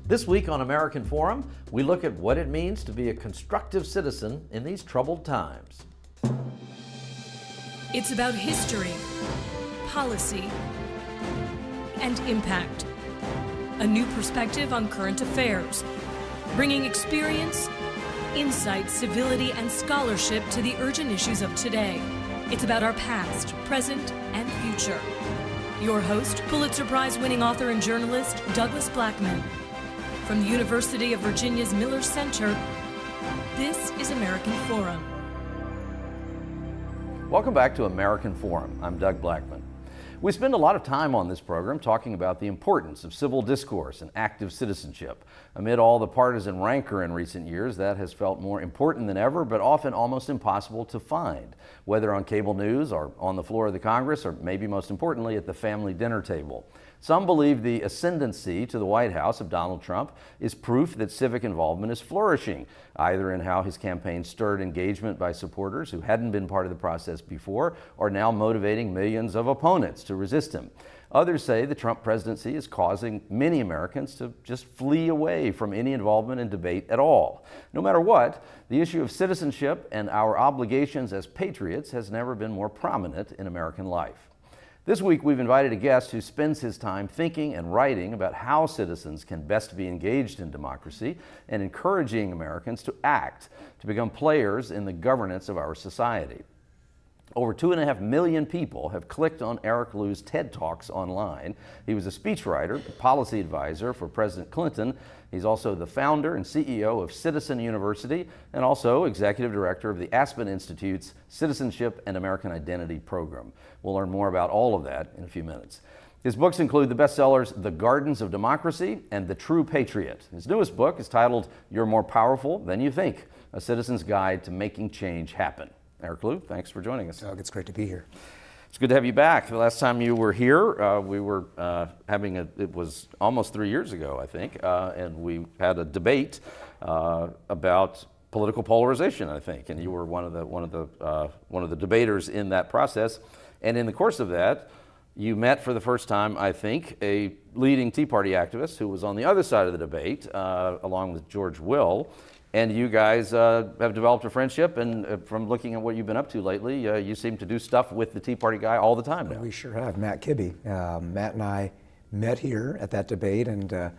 This week on American Forum, we look at what it means to be a constructive citizen in these troubled times. It's about history, policy, and impact. A new perspective on current affairs, bringing experience, insight, civility, and scholarship to the urgent issues of today. It's about our past, present, and future. Your host, Pulitzer Prize-winning author and journalist, Douglas Blackman. From the University of Virginia's Miller Center, this is American Forum. Welcome back to American Forum. I'm Doug Blackman. We spend a lot of time on this program talking about the importance of civil discourse and active citizenship. Amid all the partisan rancor in recent years, that has felt more important than ever, but often almost impossible to find, whether on cable news or on the floor of the Congress, or maybe most importantly at the family dinner table. Some believe the ascendancy to the White House of Donald Trump is proof that civic involvement is flourishing, either in how his campaign stirred engagement by supporters who hadn't been part of the process before, or now motivating millions of opponents to resist him. Others say the Trump presidency is causing many Americans to just flee away from any involvement in debate at all. No matter what, the issue of citizenship and our obligations as patriots has never been more prominent in American life. This week, we've invited a guest who spends his time thinking and writing about how citizens can best be engaged in democracy and encouraging Americans to act, to become players in the governance of our society. Over 2.5 million people have clicked on Eric Liu's TED Talks online. He was a speechwriter, policy advisor for President Clinton. He's also the founder and CEO of Citizen University and also executive director of the Aspen Institute's Citizenship and American Identity program. We'll learn more about all of that in a few minutes. His books include the bestsellers The Gardens of Democracy and The True Patriot. His newest book is titled You're More Powerful Than You Think, A Citizen's Guide to Making Change Happen. Eric Liu, thanks for joining us. Doug, it's great to be here. It's good to have you back. The last time you were here, we were it was almost 3 years ago, I think, and we had a debate about political polarization, I think, and you were one of the debaters in that process. And in the course of that, you met for the first time, I think, a leading Tea Party activist who was on the other side of the debate, along with George Will. And you guys have developed a friendship, and from looking at what you've been up to lately, you seem to do stuff with the Tea Party guy all the time now. We sure have. Matt Kibbe. Matt and I met here at that debate, and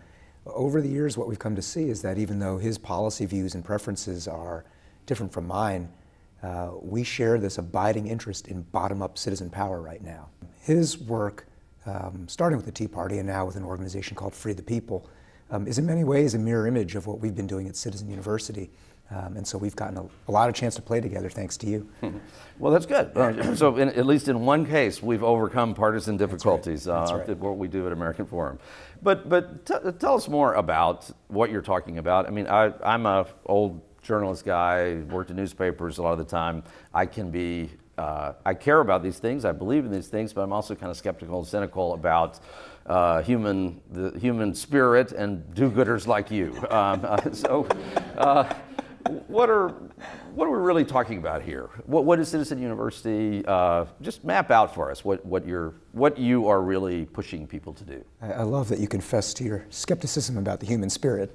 over the years what we've come to see is that even though his policy views and preferences are different from mine, we share this abiding interest in bottom-up citizen power right now. His work, starting with the Tea Party and now with an organization called Free the People, is in many ways a mirror image of what we've been doing at Citizen University. And so we've gotten a lot of chance to play together thanks to you. Well, that's good. So at least in one case, we've overcome partisan difficulties. That's right. What we do at American Forum. But tell us more about what you're talking about. I mean, I'm a old journalist guy, worked in newspapers a lot of the time. I care about these things, I believe in these things, but I'm also kind of skeptical and cynical about the human spirit and do-gooders like you. What are we really talking about here? What is Citizen University? Just map out for us what you are really pushing people to do. I love that you confess to your skepticism about the human spirit.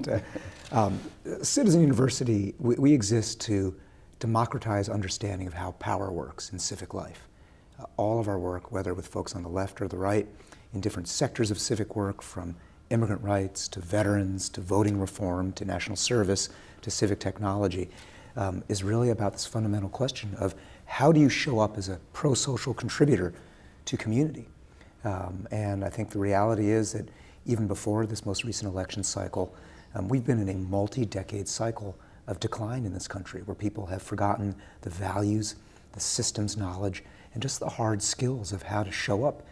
Citizen University, we exist to democratize understanding of how power works in civic life. All of our work, whether with folks on the left or the right, in different sectors of civic work, from immigrant rights to veterans to voting reform to national service to civic technology, is really about this fundamental question of how do you show up as a pro-social contributor to community? And I think the reality is that even before this most recent election cycle, we've been in a multi-decade cycle of decline in this country where people have forgotten the values, the systems knowledge, and just the hard skills of how to show up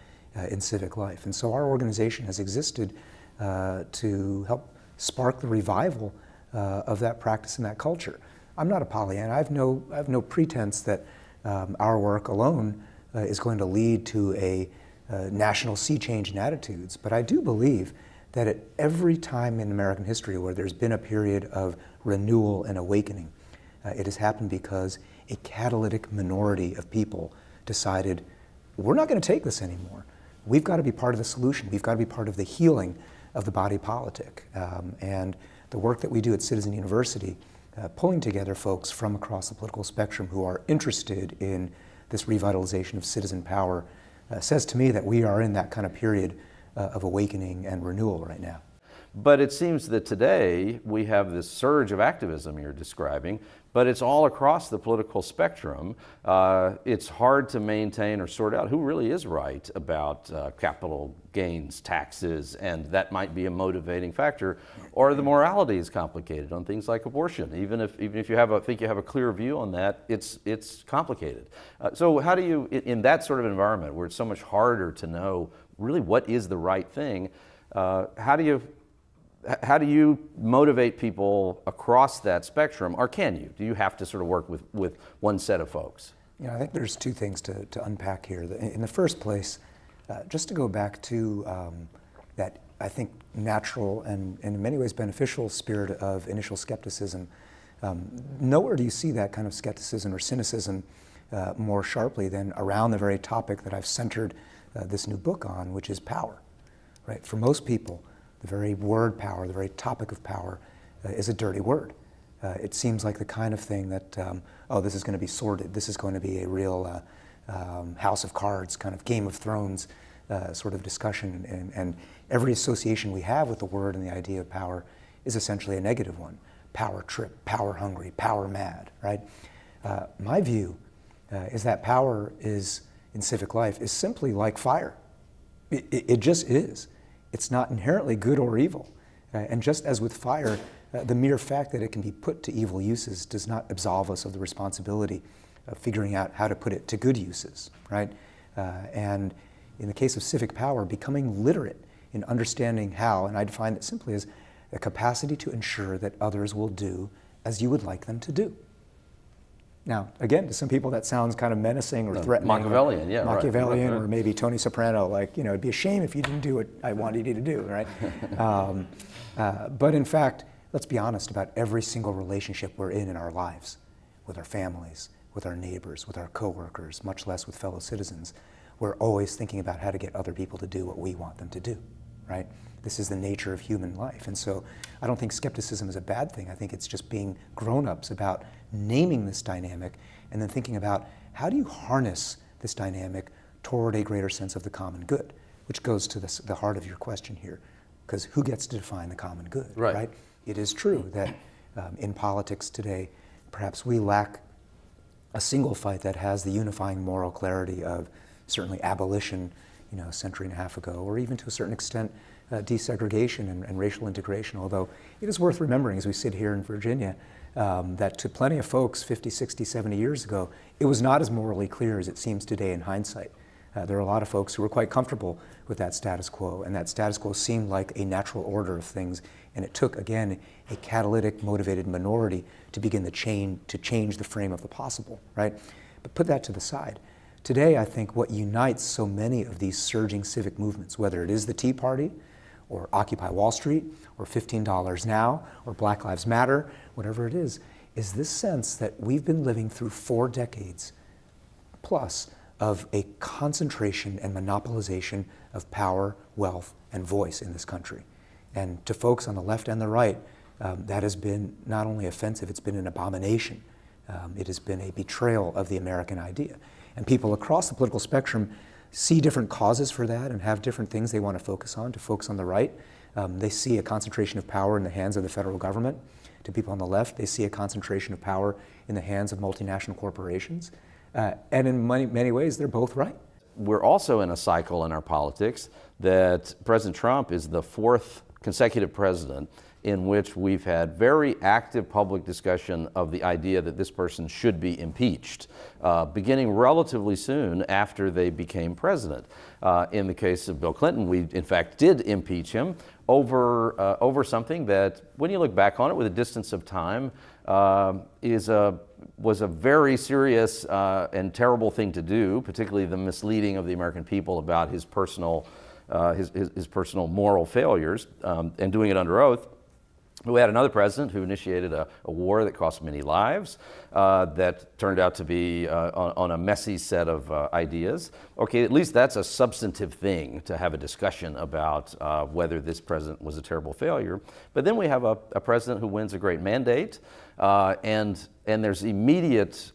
in civic life. And so our organization has existed to help spark the revival of that practice and that culture. I'm not a Pollyanna. I have no pretense that our work alone is going to lead to a national sea change in attitudes, but I do believe that at every time in American history where there's been a period of renewal and awakening, it has happened because a catalytic minority of people decided, we're not going to take this anymore. We've got to be part of the solution. We've got to be part of the healing of the body politic. And the work that we do at Citizen University, pulling together folks from across the political spectrum who are interested in this revitalization of citizen power, says to me that we are in that kind of period of awakening and renewal right now. But it seems that today we have this surge of activism you're describing, but it's all across the political spectrum. It's hard to maintain or sort out who really is right about capital gains taxes, and that might be a motivating factor, or the morality is complicated on things like abortion. Even if you think you have a clear view on that, it's complicated. So how do you, in that sort of environment where it's so much harder to know really what is the right thing, how do you motivate people across that spectrum, or can you? Do you have to sort of work with one set of folks? You know, I think there's two things to unpack here. In the first place, just to go back to that, I think, natural and in many ways beneficial spirit of initial skepticism. Nowhere do you see that kind of skepticism or cynicism more sharply than around the very topic that I've centered this new book on, which is power, right? For most people, the very word power, the very topic of power, is a dirty word. It seems like the kind of thing that, oh, this is going to be sordid. This is going to be a real House of Cards, kind of Game of Thrones sort of discussion. And every association we have with the word and the idea of power is essentially a negative one. Power trip, power hungry, power mad, right? My view is that power is, in civic life, is simply like fire. It just is. It's not inherently good or evil. And just as with fire, the mere fact that it can be put to evil uses does not absolve us of the responsibility of figuring out how to put it to good uses, right? And in the case of civic power, becoming literate in understanding how, and I define it simply as a capacity to ensure that others will do as you would like them to do. Now, again, to some people that sounds kind of menacing or threatening. Machiavellian, yeah. Machiavellian, right. Or maybe Tony Soprano, like, you know, it'd be a shame if you didn't do what I wanted you to do, right? But in fact, let's be honest about every single relationship we're in our lives, with our families, with our neighbors, with our coworkers, much less with fellow citizens. We're always thinking about how to get other people to do what we want them to do, right? This is the nature of human life. And so I don't think skepticism is a bad thing. I think it's just being grown-ups about naming this dynamic and then thinking about how do you harness this dynamic toward a greater sense of the common good, which goes to the heart of your question here, because who gets to define the common good, right? It is true that in politics today, perhaps we lack a single fight that has the unifying moral clarity of certainly abolition, you know, a century and a half ago, or even to a certain extent, desegregation and racial integration, although it is worth remembering as we sit here in Virginia that to plenty of folks 50, 60, 70 years ago, it was not as morally clear as it seems today in hindsight. There are a lot of folks who were quite comfortable with that status quo, and that status quo seemed like a natural order of things, and it took, again, a catalytic, motivated minority to begin to change the frame of the possible, right? But put that to the side. Today, I think what unites so many of these surging civic movements, whether it is the Tea Party, or Occupy Wall Street, or $15 Now, or Black Lives Matter, whatever it is this sense that we've been living through 4 decades plus of a concentration and monopolization of power, wealth, and voice in this country. And to folks on the left and the right, that has been not only offensive, it's been an abomination. It has been a betrayal of the American idea. And people across the political spectrum see different causes for that and have different things they want to focus on. To folks on the right, they see a concentration of power in the hands of the federal government. To people on the left, they see a concentration of power in the hands of multinational corporations. And in many ways, they're both right. We're also in a cycle in our politics that President Trump is the 4th consecutive president in which we've had very active public discussion of the idea that this person should be impeached, beginning relatively soon after they became president. In the case of Bill Clinton, we in fact did impeach him over something that, when you look back on it with a distance of time, was a very serious and terrible thing to do, particularly the misleading of the American people about his personal moral failures, and doing it under oath. We had another president who initiated a war that cost many lives, that turned out to be on a messy set of ideas. Okay, at least that's a substantive thing to have a discussion about whether this president was a terrible failure. But then we have a president who wins a great mandate, and there's immediate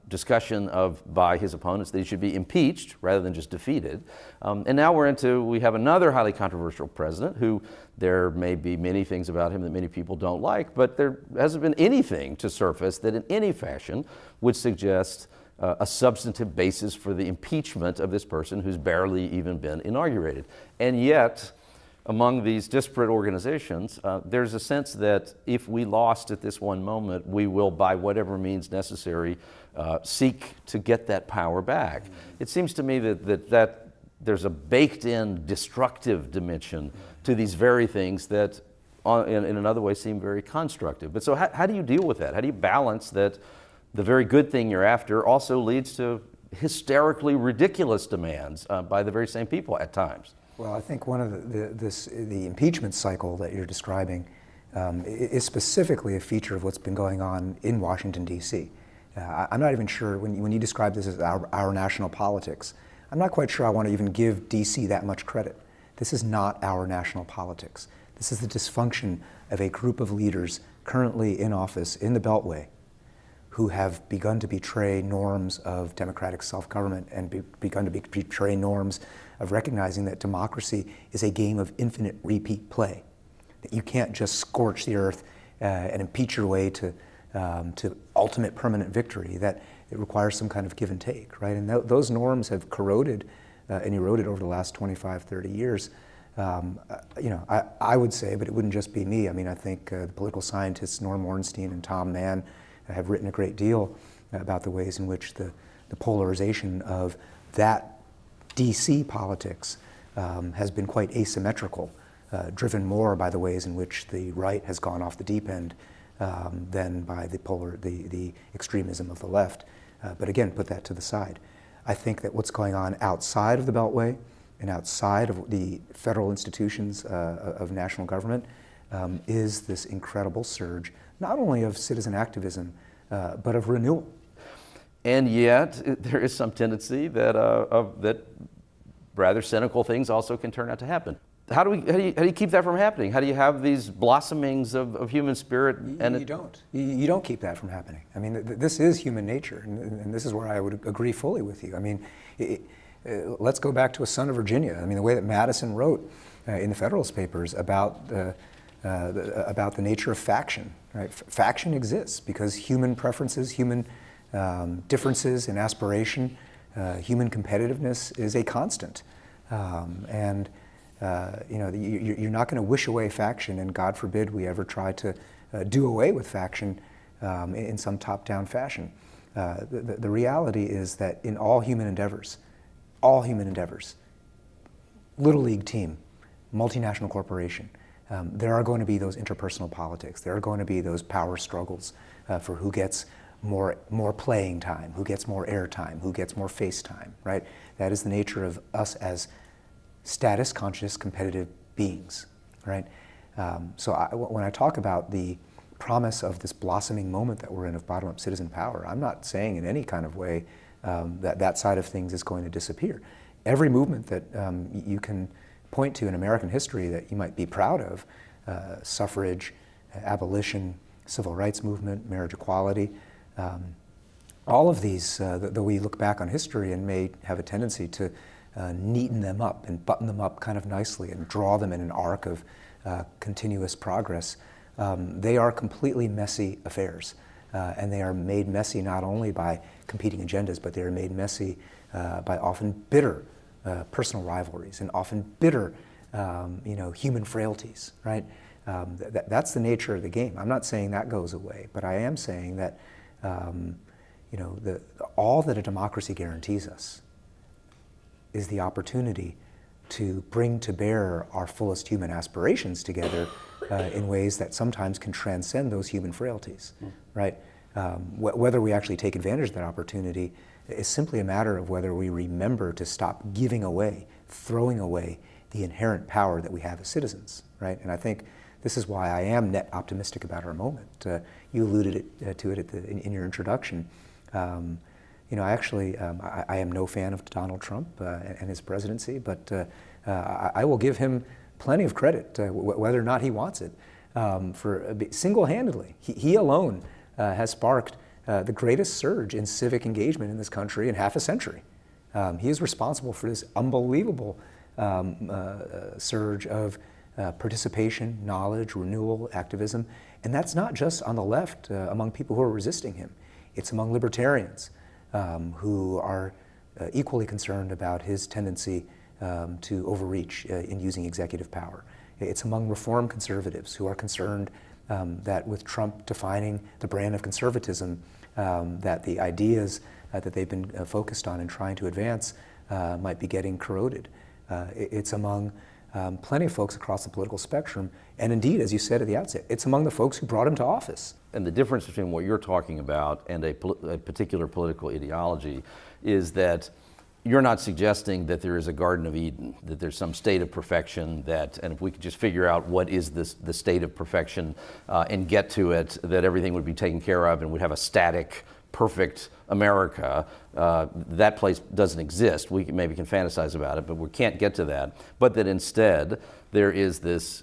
discussion by his opponents that he should be impeached rather than just defeated. And now we have another highly controversial president who there may be many things about him that many people don't like, but there hasn't been anything to surface that in any fashion would suggest a substantive basis for the impeachment of this person who's barely even been inaugurated. And yet, among these disparate organizations, there's a sense that if we lost at this one moment, we will, by whatever means necessary, seek to get that power back. It seems to me that there's a baked-in destructive dimension to these very things that, in another way, seem very constructive. But so how do you deal with that? How do you balance that the very good thing you're after also leads to hysterically ridiculous demands by the very same people at times? Well, I think one of the impeachment cycle that you're describing is specifically a feature of what's been going on in Washington, D.C. I'm not even sure, when you describe this as our national politics, I'm not quite sure I want to even give D.C. that much credit. This is not our national politics. This is the dysfunction of a group of leaders currently in office in the Beltway who have begun to betray norms of democratic self-government and begun to betray norms of recognizing that democracy is a game of infinite repeat play, that you can't just scorch the earth and impeach your way to ultimate permanent victory, that it requires some kind of give and take, right? And those norms have corroded and eroded over the last 25, 30 years. I would say, but it wouldn't just be me. I mean, I think the political scientists Norm Ornstein and Tom Mann have written a great deal about the ways in which the polarization of that DC politics has been quite asymmetrical, driven more by the ways in which the right has gone off the deep end than by the extremism of the left. But again, put that to the side. I think that what's going on outside of the Beltway and outside of the federal institutions of national government is this incredible surge, not only of citizen activism, but of renewal. And yet, there is some tendency that rather cynical things also can turn out to happen. How do you keep that from happening? How do you have these blossomings of human spirit? And you don't keep that from happening. I mean, this is human nature, and this is where I would agree fully with you. I mean, let's go back to A Son of Virginia. I mean, the way that Madison wrote in the Federalist Papers about the nature of faction. Right? Faction exists because human preferences, human differences in aspiration, human competitiveness is a constant, and you're not going to wish away faction, and God forbid we ever try to do away with faction in some top-down fashion. The reality is that in all human endeavors, Little League team, multinational corporation, there are going to be those interpersonal politics. There are going to be those power struggles for who gets more playing time, who gets more air time, who gets more face time, right? That is the nature of us as status-conscious, competitive beings, right? When I talk about the promise of this blossoming moment that we're in of bottom-up citizen power, I'm not saying in any kind of way that side of things is going to disappear. Every movement that you can point to in American history that you might be proud of, suffrage, abolition, civil rights movement, marriage equality, all of these, though we look back on history and may have a tendency to neaten them up and button them up kind of nicely and draw them in an arc of continuous progress, they are completely messy affairs. And they are made messy not only by competing agendas, but they are made messy by often bitter personal rivalries and often bitter human frailties, right? That's the nature of the game. I'm not saying that goes away, but I am saying that all that a democracy guarantees us is the opportunity to bring to bear our fullest human aspirations together in ways that sometimes can transcend those human frailties, right? Whether we actually take advantage of that opportunity is simply a matter of whether we remember to stop giving away, throwing away the inherent power that we have as citizens, right? And I think this is why I am net optimistic about our moment. You alluded to it in your introduction. I am no fan of Donald Trump and his presidency, but I will give him plenty of credit, whether or not he wants it, for single-handedly. He alone has sparked the greatest surge in civic engagement in this country in half a century. He is responsible for this unbelievable surge of participation, knowledge, renewal, activism, and that's not just on the left among people who are resisting him. It's among libertarians who are equally concerned about his tendency to overreach in using executive power. It's among reform conservatives who are concerned that with Trump defining the brand of conservatism, that the ideas that they've been focused on and trying to advance might be getting corroded. It's among plenty of folks across the political spectrum, and indeed, as you said at the outset, it's among the folks who brought him to office. And the difference between what you're talking about and a particular political ideology is that you're not suggesting that there is a Garden of Eden, that there's some state of perfection and if we could just figure out what is the state of perfection and get to it, that everything would be taken care of and we'd have a static, perfect America. That place doesn't exist. We maybe can fantasize about it, but we can't get to that. But that instead, there is this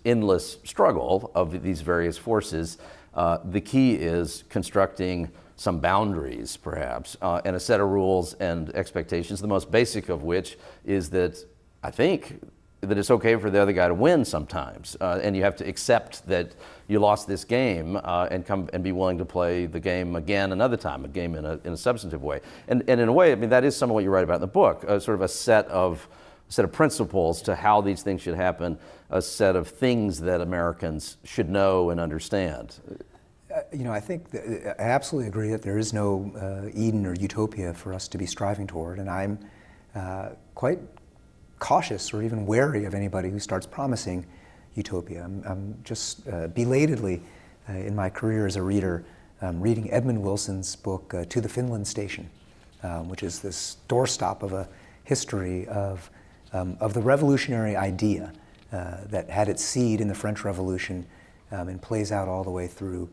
endless struggle of these various forces. The key is constructing some boundaries, perhaps, and a set of rules and expectations, the most basic of which is that I think that it's okay for the other guy to win sometimes, and you have to accept that you lost this game and come and be willing to play the game again another time, a game in a substantive way. And in a way, I mean, that is some of what you write about in the book, sort of a set of principles to how these things should happen, a set of things that Americans should know and understand. I think I absolutely agree that there is no Eden or utopia for us to be striving toward, and I'm quite cautious or even wary of anybody who starts promising utopia. I'm just belatedly in my career as a reader reading Edmund Wilson's book To the Finland Station, which is this doorstop of a history of the revolutionary idea that had its seed in the French Revolution and plays out all the way through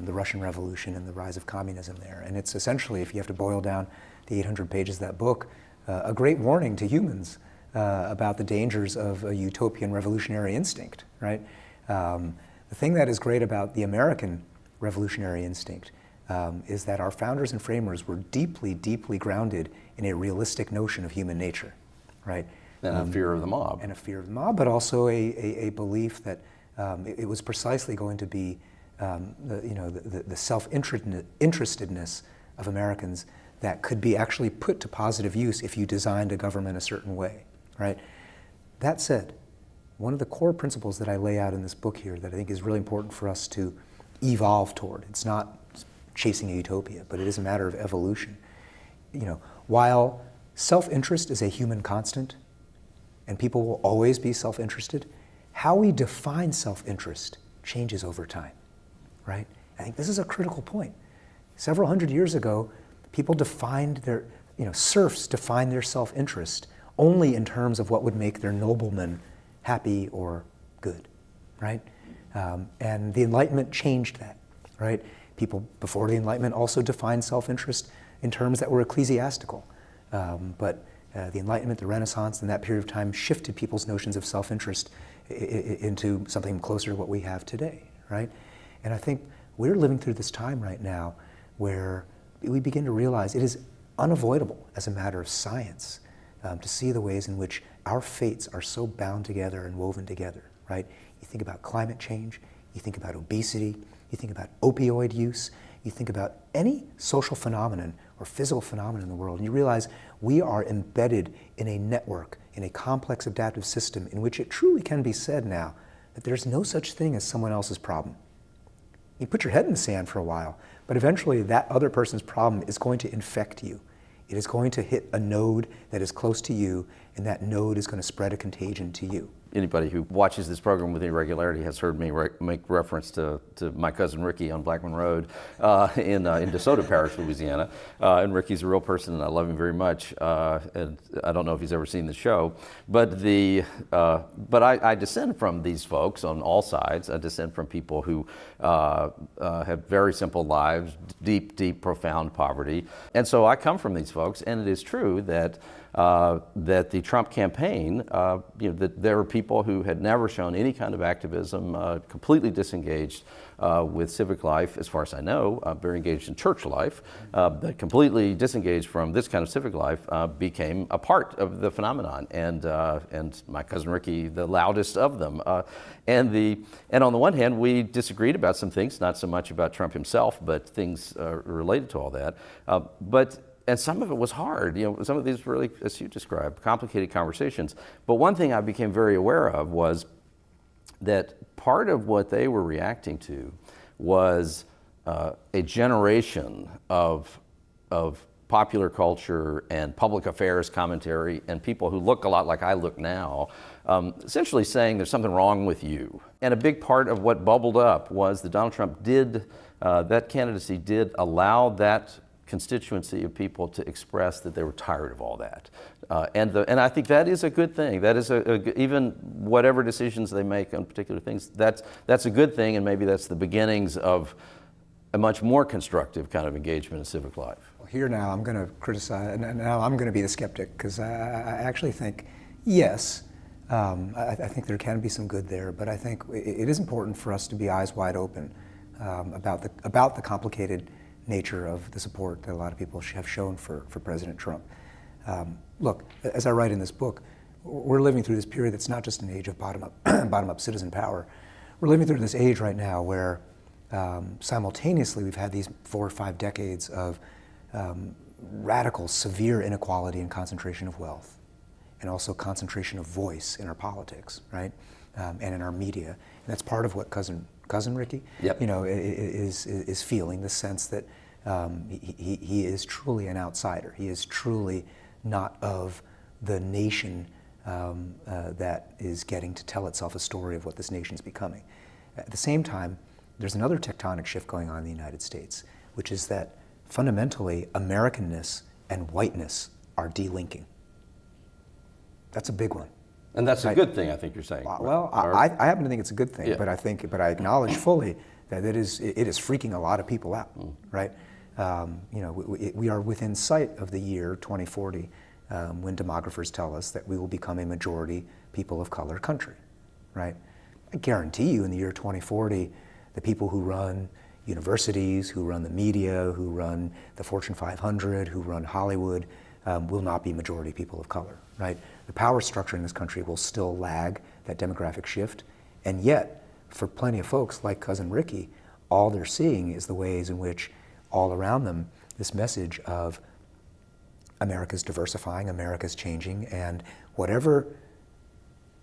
the Russian Revolution and the rise of communism there. And it's essentially, if you have to boil down the 800 pages of that book, a great warning to humans about the dangers of a utopian revolutionary instinct, right? The thing that is great about the American revolutionary instinct is that our founders and framers were deeply, deeply grounded in a realistic notion of human nature, right? And a fear of the mob. And a fear of the mob, but also a belief that it was precisely going to be the self-interestedness of Americans that could be actually put to positive use if you designed a government a certain way, right? That said, one of the core principles that I lay out in this book here that I think is really important for us to evolve toward, it's not chasing a utopia, but it is a matter of evolution. While self-interest is a human constant, and people will always be self-interested, how we define self-interest changes over time, right? I think this is a critical point. Several hundred years ago, people defined serfs defined their self-interest only in terms of what would make their noblemen happy or good, right? And the Enlightenment changed that, right? People before the Enlightenment also defined self-interest in terms that were ecclesiastical. But the Enlightenment, the Renaissance, and that period of time shifted people's notions of self-interest into something closer to what we have today, right? And I think we're living through this time right now where we begin to realize it is unavoidable as a matter of science to see the ways in which our fates are so bound together and woven together, right? You think about climate change, you think about obesity, you think about opioid use, you think about any social phenomenon or physical phenomenon in the world, and you realize we are embedded in a network, in a complex adaptive system in which it truly can be said now that there's no such thing as someone else's problem. You put your head in the sand for a while, but eventually that other person's problem is going to infect you. It is going to hit a node that is close to you, and that node is going to spread a contagion to you. anybody who watches this program with any regularity has heard me make reference to my cousin Ricky on Blackman Road in DeSoto Parish, Louisiana. And Ricky's a real person, and I love him very much. And I don't know if he's ever seen the show, but I descend from these folks on all sides. I descend from people who have very simple lives, deep, profound poverty, and so I come from these folks. And it is true that the Trump campaign, that there were people who had never shown any kind of activism, completely disengaged with civic life, as far as I know, very engaged in church life, but completely disengaged from this kind of civic life, became a part of the phenomenon. And my cousin Ricky, the loudest of them. And on the one hand, we disagreed about some things, not so much about Trump himself, but things related to all that. And some of it was hard. Some of these really, as you described, complicated conversations. But one thing I became very aware of was that part of what they were reacting to was a generation of popular culture and public affairs commentary and people who look a lot like I look now, essentially saying there's something wrong with you. And a big part of what bubbled up was that Donald Trump that candidacy did allow that constituency of people to express that they were tired of all that. And I think that is a good thing. That is even whatever decisions they make on particular things, that's a good thing, and maybe that's the beginnings of a much more constructive kind of engagement in civic life. Well, here now I'm going to criticize, and now I'm going to be the skeptic, because I actually think, yes, I think there can be some good there, but I think it is important for us to be eyes wide open about the complicated nature of the support that a lot of people have shown for President Trump. Look, as I write in this book, we're living through this period that's not just an age of bottom-up citizen power. We're living through this age right now where simultaneously we've had these 4 or 5 decades of radical, severe inequality and concentration of wealth, and also concentration of voice in our politics, right, and in our media. And that's part of what cousin Ricky, yep, is feeling, the sense that he is truly an outsider. He is truly not of the nation that is getting to tell itself a story of what this nation's becoming. At the same time, there's another tectonic shift going on in the United States, which is that fundamentally Americanness and whiteness are delinking. That's a big one. And that's a good thing, I think you're saying. Well, I happen to think it's a good thing, yeah, but I acknowledge fully that it is freaking a lot of people out, right? We are within sight of the year 2040 when demographers tell us that we will become a majority people of color country, right? I guarantee you in the year 2040, the people who run universities, who run the media, who run the Fortune 500, who run Hollywood, will not be majority people of color, right? The power structure in this country will still lag that demographic shift, and yet, for plenty of folks like cousin Ricky, all they're seeing is the ways in which all around them this message of America's diversifying, America's changing, and whatever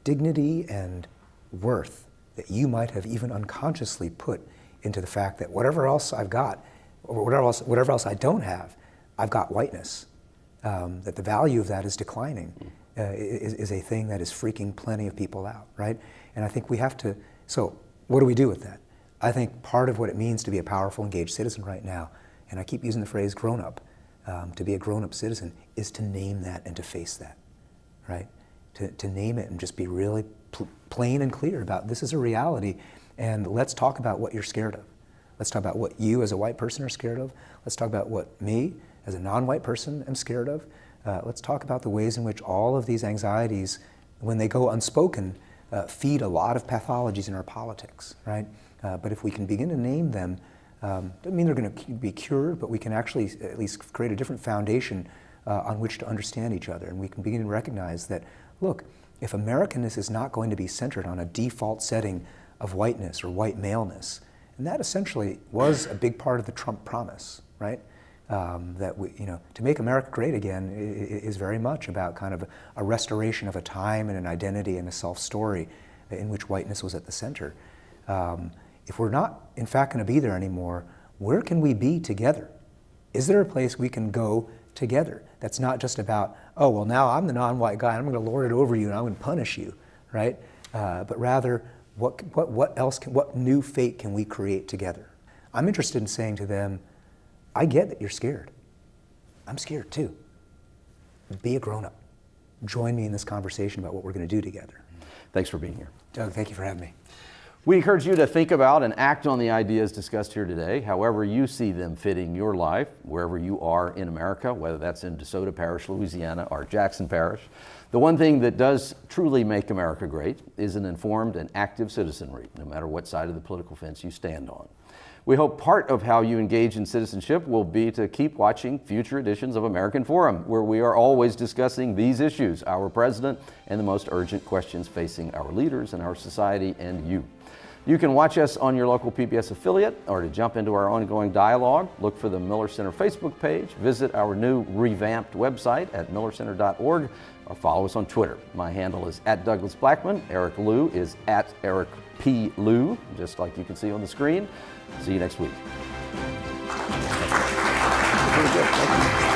dignity and worth that you might have even unconsciously put into the fact that whatever else I've got, or whatever else I don't have, I've got whiteness. That the value of that is declining is a thing that is freaking plenty of people out, right? And I think we have to, so what do we do with that? I think part of what it means to be a powerful, engaged citizen right now, and I keep using the phrase grown up, to be a grown up citizen is to name that and to face that, right? To name it and just be really plain and clear about this is a reality, and let's talk about what you're scared of. Let's talk about what you as a white person are scared of. Let's talk about what me as a non-white person am scared of. Let's talk about the ways in which all of these anxieties, when they go unspoken, feed a lot of pathologies in our politics, right? But if we can begin to name them, doesn't mean they're going to be cured, but we can actually at least create a different foundation on which to understand each other. And we can begin to recognize that, look, if Americanness is not going to be centered on a default setting of whiteness or white maleness, and that essentially was a big part of the Trump promise, right? That we, to make America great again is very much about kind of a restoration of a time and an identity and a self-story in which whiteness was at the center. If we're not, in fact, going to be there anymore, where can we be together? Is there a place we can go together that's not just about, oh, well, now I'm the non-white guy, and I'm going to lord it over you, and I'm going to punish you, right? but rather what new fate can we create together? I'm interested in saying to them, I get that you're scared. I'm scared too. Be a grown-up. Join me in this conversation about what we're going to do together. Thanks for being here. Doug, thank you for having me. We encourage you to think about and act on the ideas discussed here today, however you see them fitting your life, wherever you are in America, whether that's in DeSoto Parish, Louisiana, or Jackson Parish. The one thing that does truly make America great is an informed and active citizenry, no matter what side of the political fence you stand on. We hope part of how you engage in citizenship will be to keep watching future editions of American Forum, where we are always discussing these issues, our president, and the most urgent questions facing our leaders and our society and you. You can watch us on your local PBS affiliate, or to jump into our ongoing dialogue, look for the Miller Center Facebook page, visit our new revamped website at millercenter.org, or follow us on Twitter. My handle is @DouglasBlackman. Eric Liu is @EricPLiu, just like you can see on the screen. See you next week. Pretty good. Thank you.